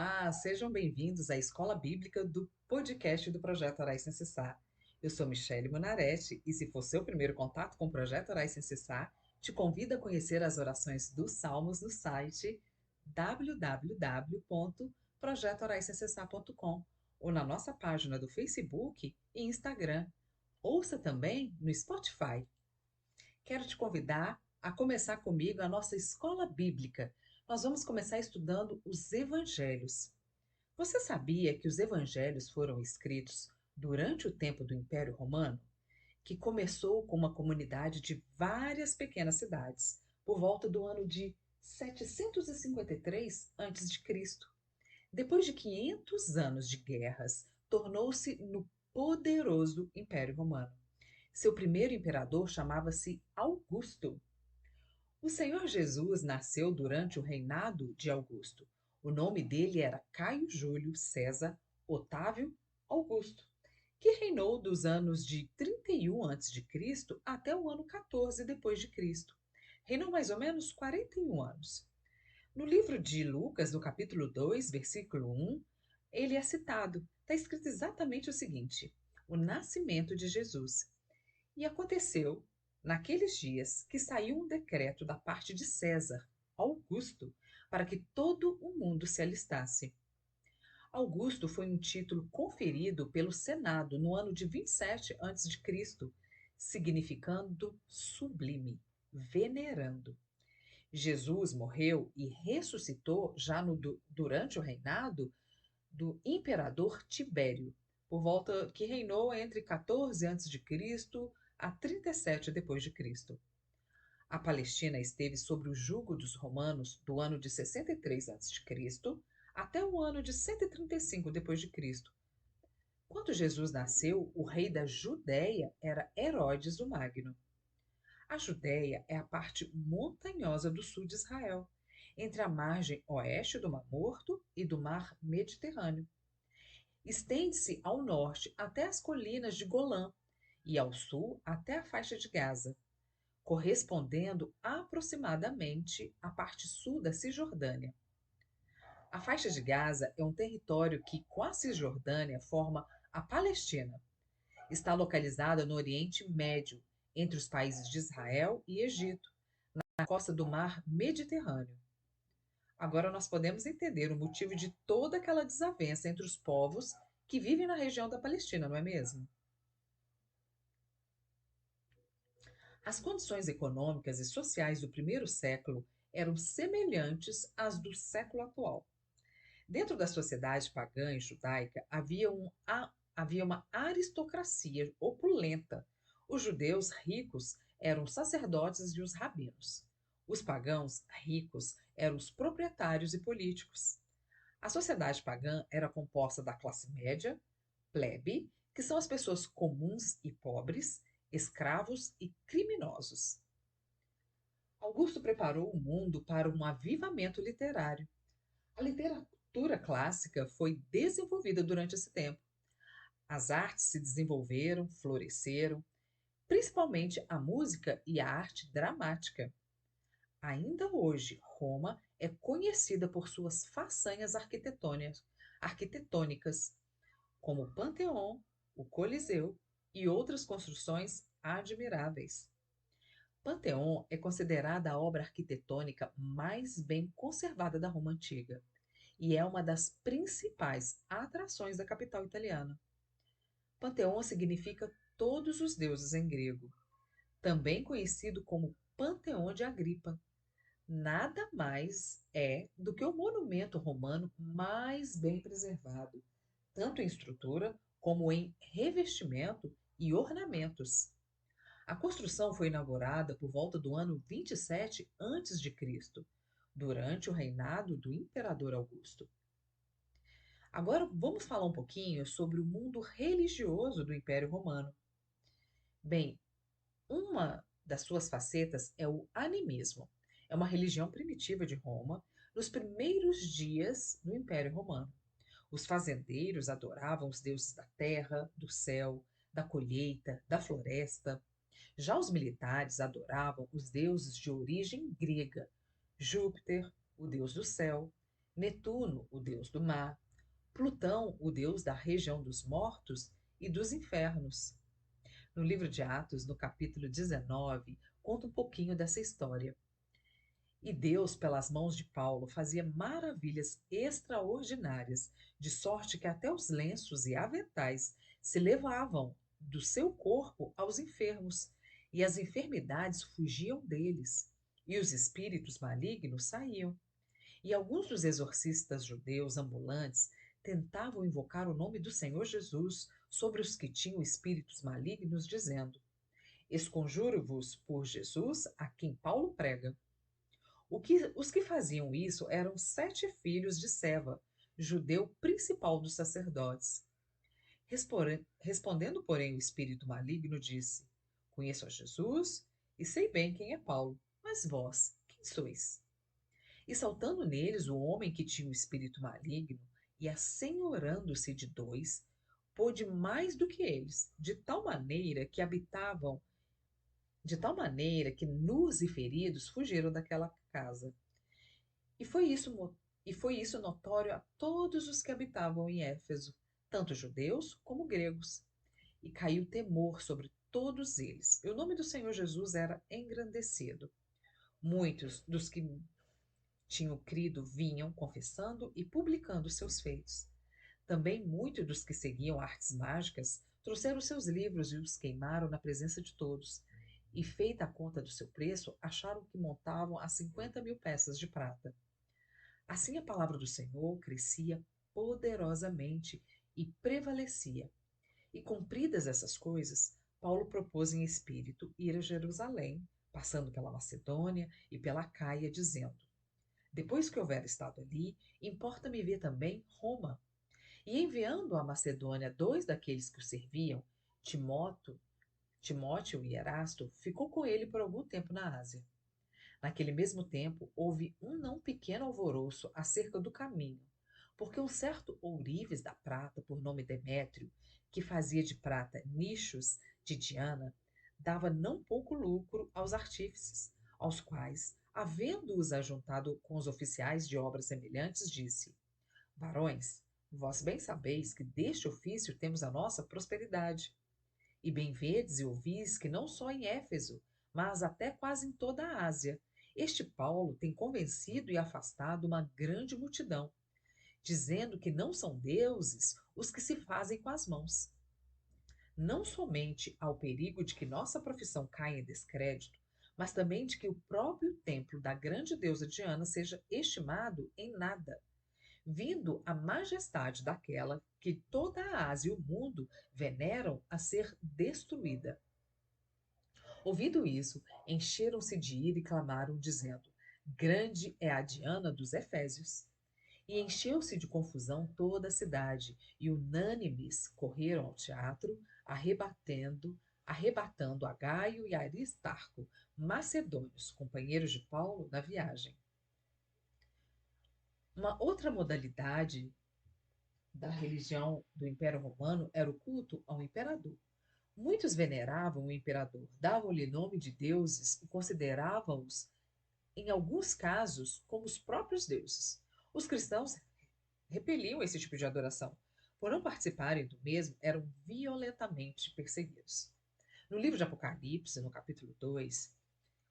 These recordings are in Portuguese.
Olá, sejam bem-vindos à Escola Bíblica do podcast do Projeto Orais Sem Cessar. Eu sou Michele Munarete e, se for seu primeiro contato com o Projeto Orais Sem Cessar, te convido a conhecer as orações dos Salmos no site www.projetoraissemcessar.com ou na nossa página do Facebook e Instagram. Ouça também no Spotify. Quero te convidar a começar comigo a nossa escola bíblica. Nós vamos começar estudando os evangelhos. Você sabia que os evangelhos foram escritos durante o tempo do Império Romano, que começou com uma comunidade de várias pequenas cidades, por volta do ano de 753 a.C. Depois de 500 anos de guerras, tornou-se no poderoso Império Romano. Seu primeiro imperador chamava-se Augusto. O Senhor Jesus nasceu durante o reinado de Augusto. O nome dele era Caio Júlio César Otávio Augusto, que reinou dos anos de 31 a.C. até o ano 14 depois de Cristo. Reinou mais ou menos 41 anos. No livro de Lucas, no capítulo 2, versículo 1, ele é citado. Está escrito exatamente o seguinte: o nascimento de Jesus. E aconteceu, naqueles dias, que saiu um decreto da parte de César, Augusto, para que todo o mundo se alistasse. Augusto foi um título conferido pelo Senado no ano de 27 a.C., significando sublime, venerando. Jesus morreu e ressuscitou já durante o reinado do imperador Tibério, por volta que reinou entre 14 a.C. a 37 depois de Cristo. A Palestina esteve sob o jugo dos romanos do ano de 63 a.C. até o ano de 135 depois de Cristo. Quando Jesus nasceu, o rei da Judéia era Herodes o Magno. A Judéia é a parte montanhosa do sul de Israel, entre a margem oeste do Mar Morto e do Mar Mediterrâneo. Estende-se ao norte até as colinas de Golã e ao sul até a faixa de Gaza, correspondendo aproximadamente à parte sul da Cisjordânia. A faixa de Gaza é um território que, com a Cisjordânia, forma a Palestina. Está localizada no Oriente Médio, entre os países de Israel e Egito, na costa do Mar Mediterrâneo. Agora nós podemos entender o motivo de toda aquela desavença entre os povos que vivem na região da Palestina, não é mesmo? As condições econômicas e sociais do primeiro século eram semelhantes às do século atual. Dentro da sociedade pagã e judaica havia uma aristocracia opulenta. Os judeus ricos eram os sacerdotes e os rabinos. Os pagãos ricos eram os proprietários e políticos. A sociedade pagã era composta da classe média, plebe, que são as pessoas comuns e pobres, escravos e criminosos. Augusto preparou o mundo para um avivamento literário. A literatura clássica foi desenvolvida durante esse tempo. As artes se desenvolveram, floresceram, principalmente a música e a arte dramática. Ainda hoje, Roma é conhecida por suas façanhas arquitetônicas, como o Panteão, o Coliseu e outras construções admiráveis. Panteão é considerada a obra arquitetônica mais bem conservada da Roma antiga e é uma das principais atrações da capital italiana. Panteão significa todos os deuses em grego, também conhecido como Panteão de Agripa. Nada mais é do que o monumento romano mais bem preservado, tanto em estrutura como em revestimento e ornamentos. A construção foi inaugurada por volta do ano 27 a.C., durante o reinado do imperador Augusto. Agora vamos falar um pouquinho sobre o mundo religioso do Império Romano. Bem, uma das suas facetas é o animismo. É uma religião primitiva de Roma, nos primeiros dias do Império Romano. Os fazendeiros adoravam os deuses da terra, do céu, da colheita, da floresta. Já os militares adoravam os deuses de origem grega, Júpiter, o deus do céu, Netuno, o deus do mar, Plutão, o deus da região dos mortos e dos infernos. No livro de Atos, no capítulo 19, conta um pouquinho dessa história. E Deus, pelas mãos de Paulo, fazia maravilhas extraordinárias, de sorte que até os lenços e aventais se levavam do seu corpo aos enfermos, e as enfermidades fugiam deles, e os espíritos malignos saíam. E alguns dos exorcistas judeus ambulantes tentavam invocar o nome do Senhor Jesus sobre os que tinham espíritos malignos, dizendo: Esconjuro-vos por Jesus, a quem Paulo prega. Os que faziam isso eram 7 filhos de Seva, judeu principal dos sacerdotes. Respondendo, porém, o espírito maligno disse: Conheço a Jesus e sei bem quem é Paulo, mas vós, quem sois? E saltando neles o homem que tinha o espírito maligno, e assenhorando-se de dois, pôde mais do que eles, de tal maneira que nus e feridos fugiram daquela casa. E foi isso, e foi isso notório a todos os que habitavam em Éfeso, tanto judeus como gregos. E caiu temor sobre todos eles. E o nome do Senhor Jesus era engrandecido. Muitos dos que tinham crido vinham confessando e publicando seus feitos. Também muitos dos que seguiam artes mágicas trouxeram seus livros e os queimaram na presença de todos. E, feita a conta do seu preço, acharam que montavam a 50.000 peças de prata. Assim a palavra do Senhor crescia poderosamente e prevalecia. E cumpridas essas coisas, Paulo propôs em espírito ir a Jerusalém, passando pela Macedônia e pela Caia, dizendo: Depois que houver estado ali, importa-me ver também Roma. E enviando à Macedônia 2 daqueles que o serviam, Timóteo e Erasto, ficou com ele por algum tempo na Ásia. Naquele mesmo tempo, houve um não pequeno alvoroço acerca do caminho, porque um certo ourives da prata, por nome Demétrio, que fazia de prata nichos de Diana, dava não pouco lucro aos artífices, aos quais, havendo-os ajuntado com os oficiais de obras semelhantes, disse: Varões, vós bem sabeis que deste ofício temos a nossa prosperidade. E bem vedes e ouvis que não só em Éfeso, mas até quase em toda a Ásia, este Paulo tem convencido e afastado uma grande multidão, dizendo que não são deuses os que se fazem com as mãos. Não somente há o perigo de que nossa profissão caia em descrédito, mas também de que o próprio templo da grande deusa Diana seja estimado em nada, vindo a majestade daquela que toda a Ásia e o mundo veneram a ser destruída. Ouvindo isso, encheram-se de ira e clamaram, dizendo: Grande é a Diana dos Efésios. E encheu-se de confusão toda a cidade, e unânimes correram ao teatro, arrebatando a Gaio e a Aristarco, macedônios, companheiros de Paulo na viagem. Uma outra modalidade da religião do Império Romano era o culto ao imperador. Muitos veneravam o imperador, davam-lhe nome de deuses e consideravam-os, em alguns casos, como os próprios deuses. Os cristãos repeliam esse tipo de adoração. Por não participarem do mesmo, eram violentamente perseguidos. No livro de Apocalipse, no capítulo 2,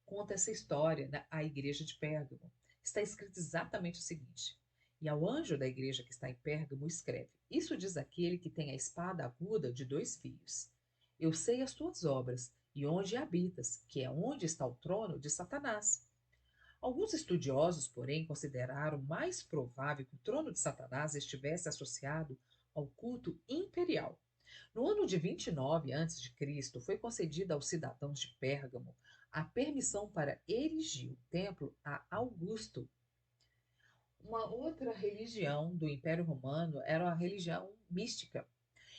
conta essa história à igreja de Pérgamo. Está escrito exatamente o seguinte: E ao anjo da igreja que está em Pérgamo escreve: Isso diz aquele que tem a espada aguda de 2 fios. Eu sei as tuas obras e onde habitas, que é onde está o trono de Satanás. Alguns estudiosos, porém, consideraram mais provável que o trono de Satanás estivesse associado ao culto imperial. No ano de 29 a.C., foi concedida aos cidadãos de Pérgamo a permissão para erigir o templo a Augusto. Uma outra religião do Império Romano era a religião mística.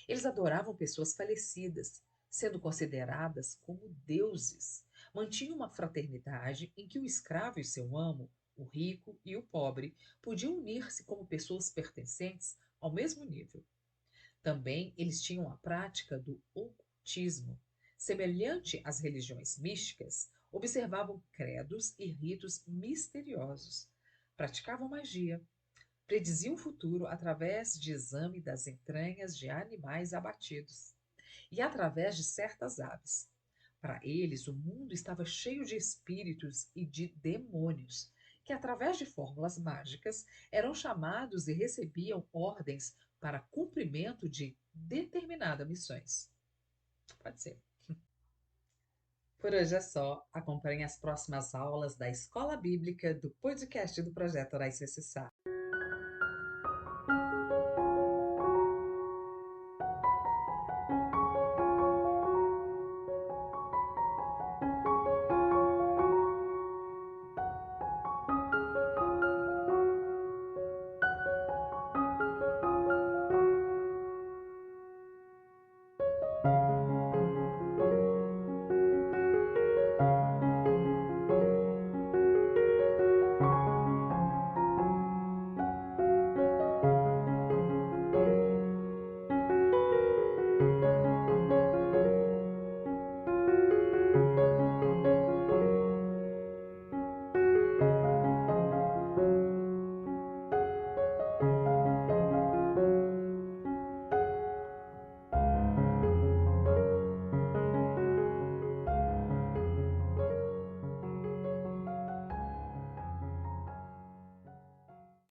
Eles adoravam pessoas falecidas, sendo consideradas como deuses. Mantinham uma fraternidade em que o escravo e seu amo, o rico e o pobre, podiam unir-se como pessoas pertencentes ao mesmo nível. Também eles tinham a prática do ocultismo. Semelhante às religiões místicas, observavam credos e ritos misteriosos. Praticavam magia, Prediziam o futuro através de exame das entranhas de animais abatidos e através de certas aves. Para eles, o mundo estava cheio de espíritos e de demônios, que, através de fórmulas mágicas, eram chamados e recebiam ordens para cumprimento de determinadas missões. Pode ser. Por hoje é só. Acompanhe as próximas aulas da Escola Bíblica do podcast do Projeto Orais CCSA.